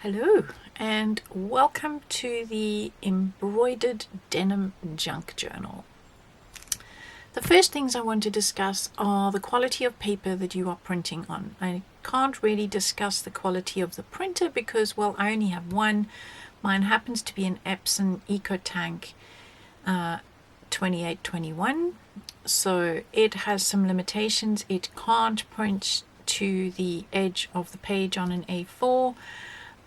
Hello and welcome to the Embroidered Denim Junk Journal. The first things I want to discuss are the quality of paper that you are printing on. I can't really discuss the quality of the printer because, well, I only have one. Mine happens to be an Epson EcoTank 2821, so it has some limitations. It can't print to the edge of the page on an A4.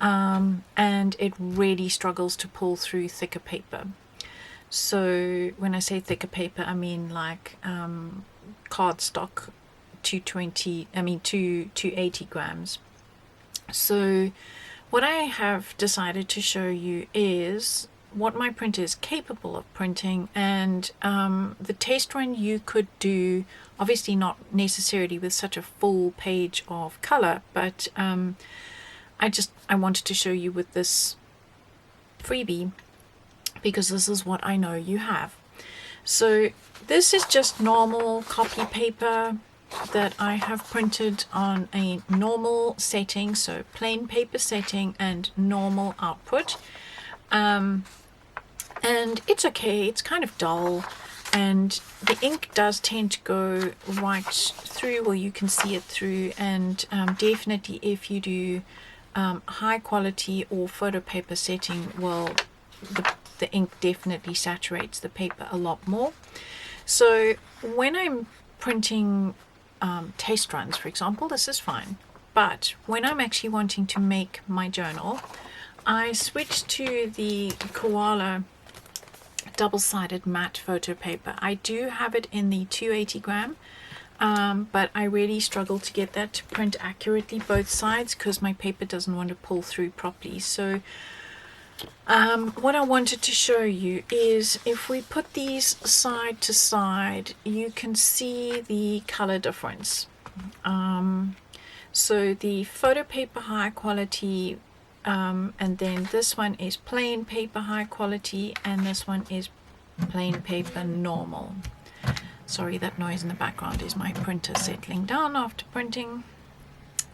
And it really struggles to pull through thicker paper. So when I say thicker paper, I mean like cardstock 280 grams. So what I have decided to show you is what my printer is capable of printing, and the test run you could do, obviously not necessarily with such a full page of color, but I wanted to show you with this freebie because this is what I know you have. So this is just normal copy paper that I have printed on a normal setting, so plain paper setting and normal output. And it's okay, it's kind of dull, and the ink does tend to go right through, or you can see it through, and definitely if you do high quality or photo paper setting, well, the ink definitely saturates the paper a lot more. So when I'm printing test runs, for example, this is fine. But when I'm actually wanting to make my journal, I switch to the Koala double-sided matte photo paper. I do have it in the 280 gram. But I really struggle to get that to print accurately both sides because my paper doesn't want to pull through properly. So what I wanted to show you is if we put these side to side, you can see the color difference. So the photo paper high quality, and then this one is plain paper high quality, and this one is plain paper normal. Sorry, that noise in the background is my printer settling down after printing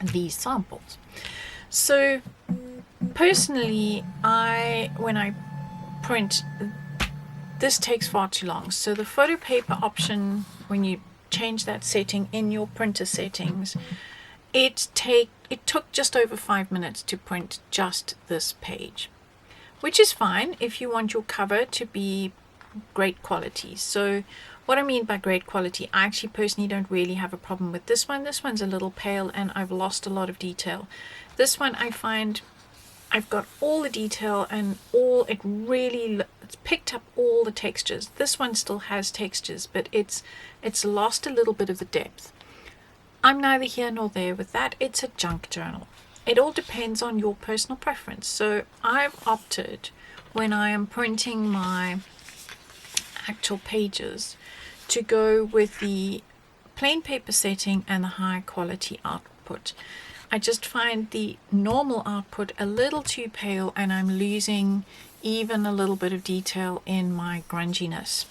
these samples. So personally, when I print, this takes far too long. So the photo paper option, when you change that setting in your printer settings, it took just over 5 minutes to print just this page, which is fine if you want your cover to be great quality. So what I mean by great quality, I actually personally don't really have a problem with this one. This one's a little pale and I've lost a lot of detail. This one I find I've got all the detail and it's picked up all the textures. This one still has textures, but it's lost a little bit of the depth. I'm neither here nor there with that. It's a junk journal. It all depends on your personal preference. So I've opted, when I am printing my actual pages, to go with the plain paper setting and the high quality output. I just find the normal output a little too pale, and I'm losing even a little bit of detail in my grunginess.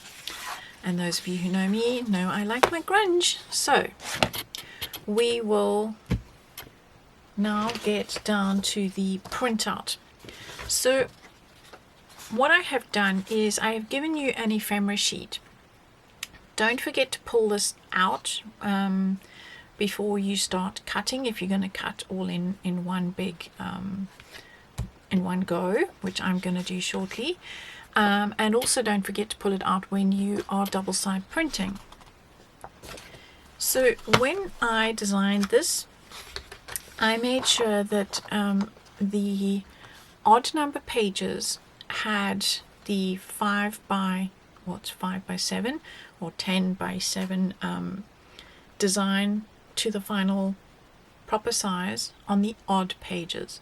And those of you who know me know I like my grunge. So we will now get down to the printout. So what I have done is I have given you an ephemera sheet. Don't forget to pull this out before you start cutting, if you're going to cut all in one big in one go, which I'm going to do shortly. And also don't forget to pull it out when you are double side printing. So when I designed this, I made sure that the odd number pages had the 5 by 7 or 10 by 7 design to the final proper size on the odd pages.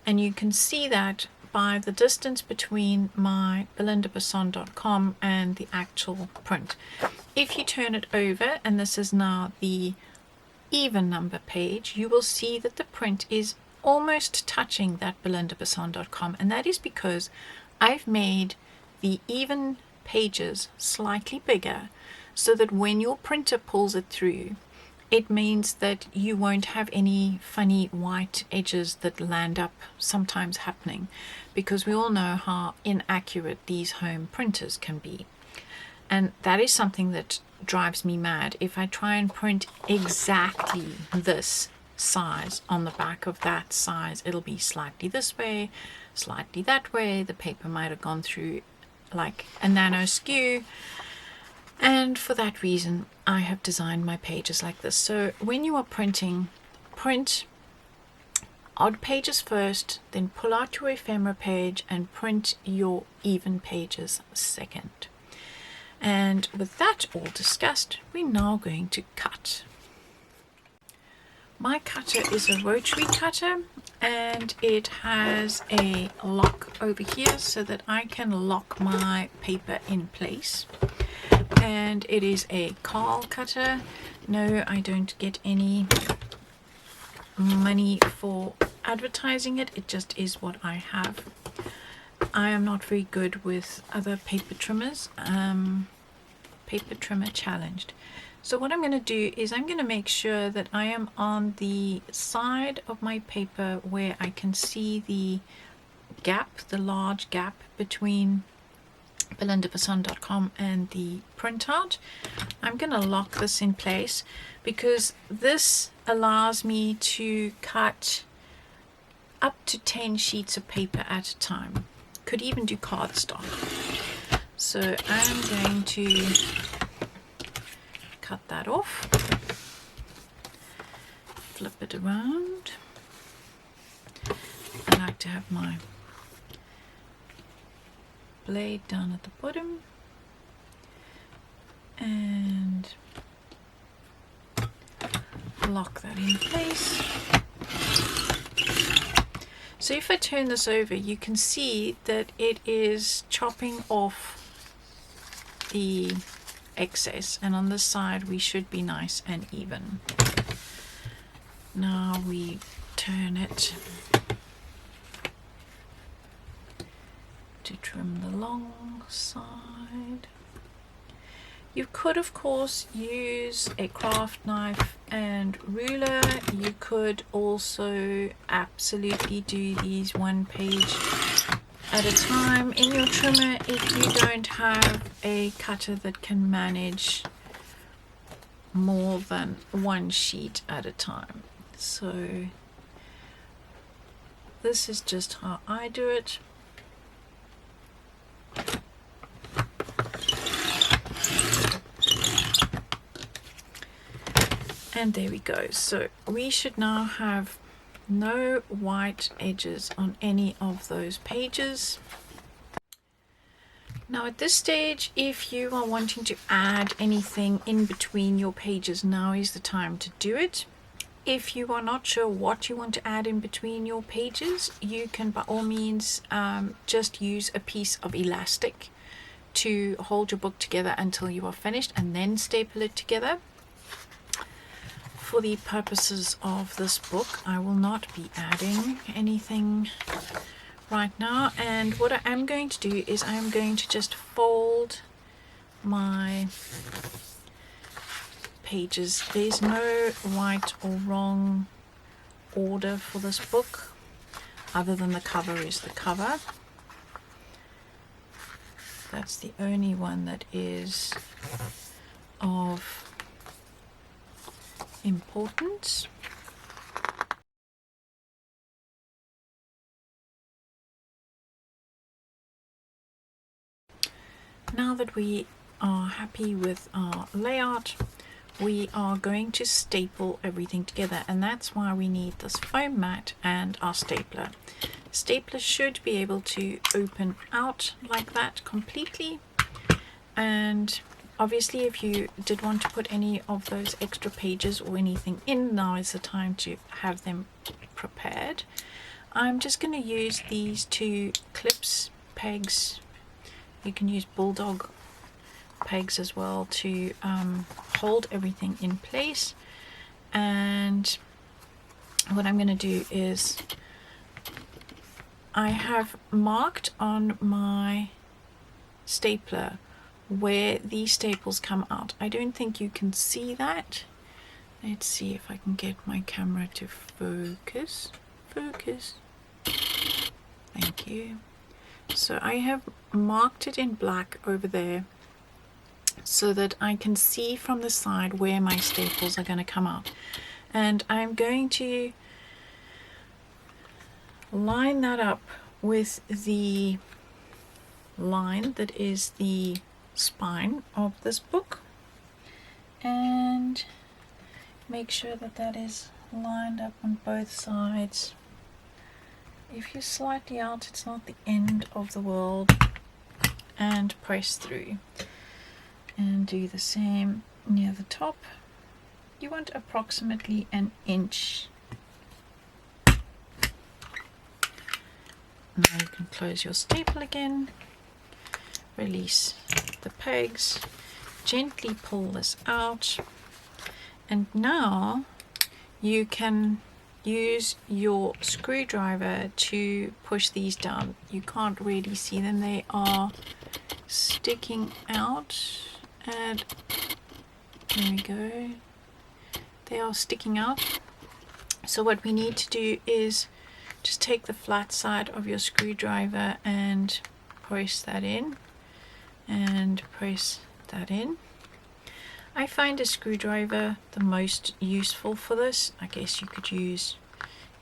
And you can see that by the distance between my belindabasson.com and the actual print. If you turn it over, and this is now the even number page, you will see that the print is almost touching that belindabasson.com, and that is because I've made the even pages slightly bigger so that when your printer pulls it through, it means that you won't have any funny white edges that land up sometimes happening, because we all know how inaccurate these home printers can be. And that is something that drives me mad. If I try and print exactly this size on the back of that size, it'll be slightly this way, slightly that way. The paper might have gone through like a nano skew. And for that reason, I have designed my pages like this. So when you are printing, print odd pages first, then pull out your ephemera page and print your even pages second. And with that all discussed, we're now going to cut. My cutter is a rotary cutter, and it has a lock over here so that I can lock my paper in place. And it is a Carl cutter. No, I don't get any money for advertising it. It just is what I have. I am not very good with other paper trimmers. Paper trimmer challenged. So what I'm going to do is I'm going to make sure that I am on the side of my paper where I can see the gap, the large gap between belindabason.com and the printout. I'm going to lock this in place because this allows me to cut up to 10 sheets of paper at a time. Could even do cardstock. So I'm going to cut that off, flip it around. I like to have my blade down at the bottom and lock that in place. So if I turn this over, you can see that it is chopping off the excess, and on this side we should be nice and even. Now we turn it to trim the long side. You could of course use a craft knife and ruler. You could also absolutely do these one page at a time in your trimmer if you don't have a cutter that can manage more than one sheet at a time. So this is just how I do it. And there we go. So we should now have no white edges on any of those pages. Now at this stage, if you are wanting to add anything in between your pages, now is the time to do it. If you are not sure what you want to add in between your pages, you can by all means just use a piece of elastic to hold your book together until you are finished and then staple it together. For the purposes of this book, I will not be adding anything right now, and what I am going to do is I am going to just fold my pages. There's no right or wrong order for this book other than the cover is the cover. That's the only one that is of importance. Now that we are happy with our layout, we are going to staple everything together, and that's why we need this foam mat and our stapler. Stapler should be able to open out like that completely, and obviously if you did want to put any of those extra pages or anything in, now is the time to have them prepared. I'm just going to use these two clips, pegs. You can use bulldog pegs as well to hold everything in place. And what I'm going to do is I have marked on my stapler where these staples come out. I don't think you can see that. Let's see if I can get my camera to focus. Focus. Thank you. So I have marked it in black over there so that I can see from the side where my staples are going to come out. And I'm going to line that up with the line that is the spine of this book, and make sure that that is lined up on both sides. If you're slightly out, it's not the end of the world. And press through and do the same near the top. You want approximately an inch. Now you can close your staple again, release the pegs, gently pull this out, and now you can use your screwdriver to push these down. You can't really see them, they are sticking out, and there we go, they are sticking out. So what we need to do is just take the flat side of your screwdriver and press that in and press that in. I find a screwdriver the most useful for this. I guess you could use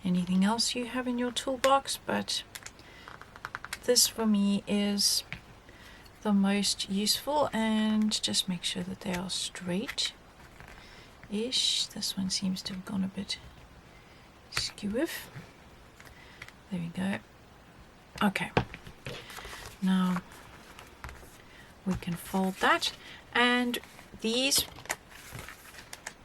anything else you have in your toolbox, but this for me is the most useful. And just make sure that they are straight-ish. This one seems to have gone a bit skew. There we go. Okay, now we can fold that, and these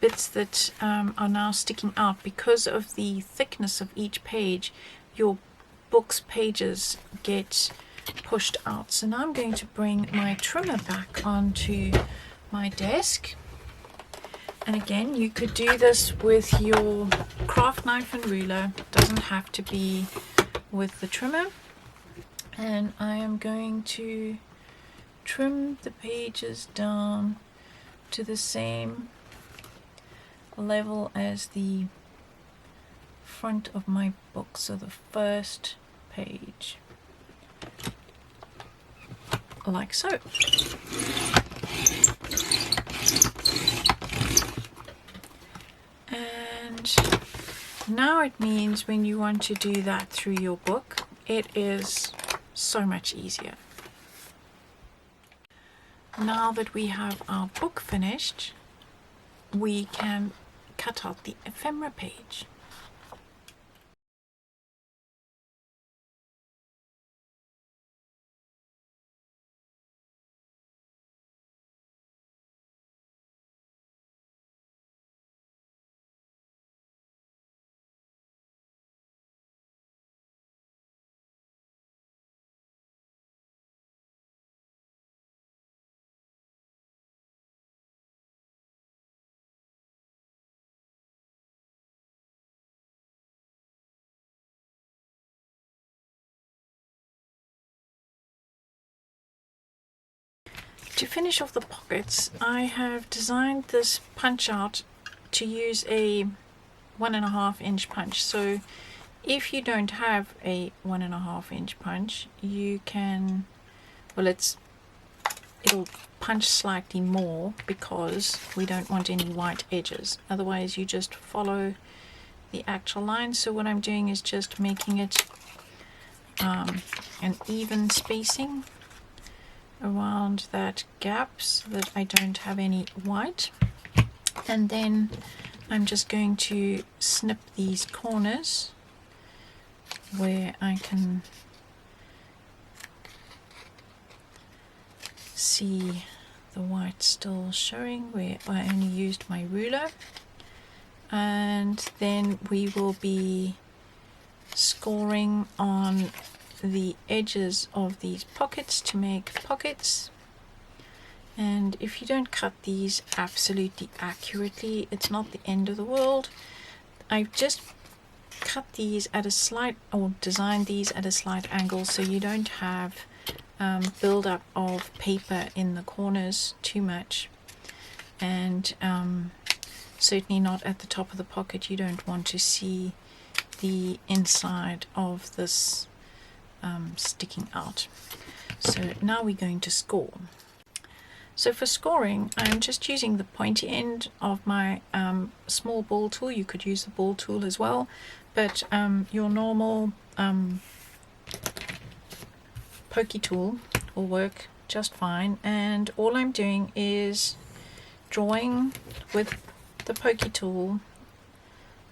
bits that are now sticking out, because of the thickness of each page, your book's pages get pushed out. So now I'm going to bring my trimmer back onto my desk, and again, you could do this with your craft knife and ruler, it doesn't have to be with the trimmer. And I am going to trim the pages down to the same level as the front of my book, so the first page, like so. And now it means when you want to do that through your book, it is so much easier. Now that we have our book finished, we can cut out the ephemera page. To finish off the pockets, I have designed this punch out to use a 1.5 inch punch. So if you don't have a 1.5 inch punch, you can, well, it'll punch slightly more because we don't want any white edges. Otherwise you just follow the actual line. So what I'm doing is just making it an even spacing around that gap so that I don't have any white. And then I'm just going to snip these corners where I can see the white still showing, where I only used my ruler. And then we will be scoring on the edges of these pockets to make pockets. And if you don't cut these absolutely accurately, it's not the end of the world. I've just cut these at a slight, or designed these at a slight angle, so you don't have build-up of paper in the corners too much. And certainly not at the top of the pocket. You don't want to see the inside of this sticking out. So now we're going to score. So for scoring, I'm just using the pointy end of my small ball tool. You could use the ball tool as well, but your normal pokey tool will work just fine. And all I'm doing is drawing with the pokey tool,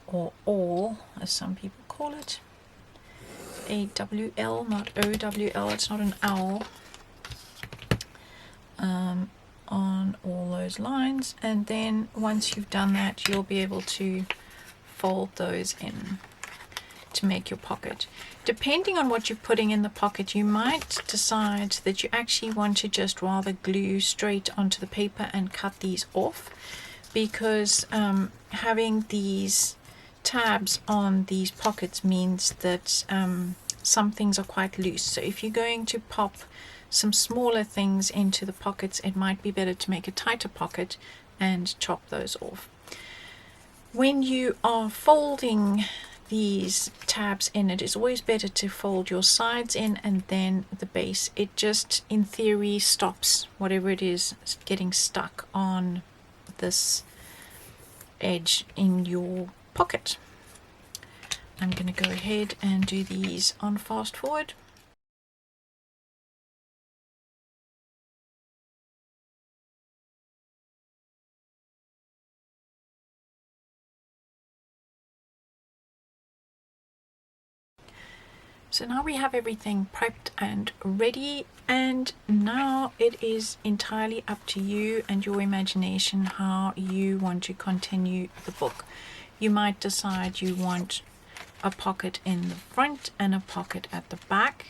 or awl as some people call it, AWL, not OWL, it's not an owl, on all those lines. And then once you've done that, you'll be able to fold those in to make your pocket. Depending on what you're putting in the pocket, you might decide that you actually want to just rather glue straight onto the paper and cut these off, because having these tabs on these pockets means that some things are quite loose. So if you're going to pop some smaller things into the pockets, it might be better to make a tighter pocket and chop those off. When you are folding these tabs in, it is always better to fold your sides in and then the base. It just, in theory, stops whatever it is getting stuck on this edge in your pocket. I'm going to go ahead and do these on fast forward. So now we have everything prepped and ready, and now it is entirely up to you and your imagination how you want to continue the book. You might decide you want a pocket in the front and a pocket at the back.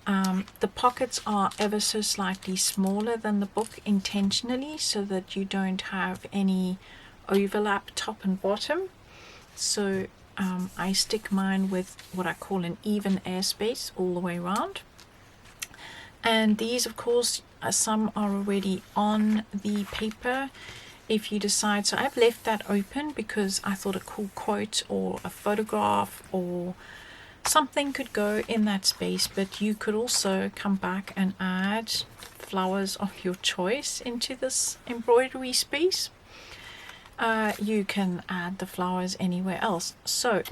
The pockets are ever so slightly smaller than the book intentionally, so that you don't have any overlap top and bottom. So I stick mine with what I call an even airspace all the way around. And these, of course, some are already on the paper if you decide. So I've left that open because I thought a cool quote or a photograph or something could go in that space, but you could also come back and add flowers of your choice into this embroidery space. You can add the flowers anywhere else. So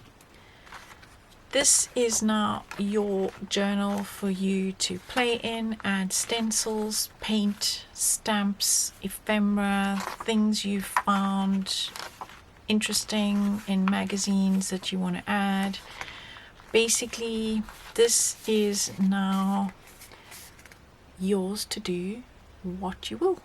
this is now your journal for you to play in, add stencils, paint, stamps, ephemera, things you found interesting in magazines that you want to add. Basically, this is now yours to do what you will.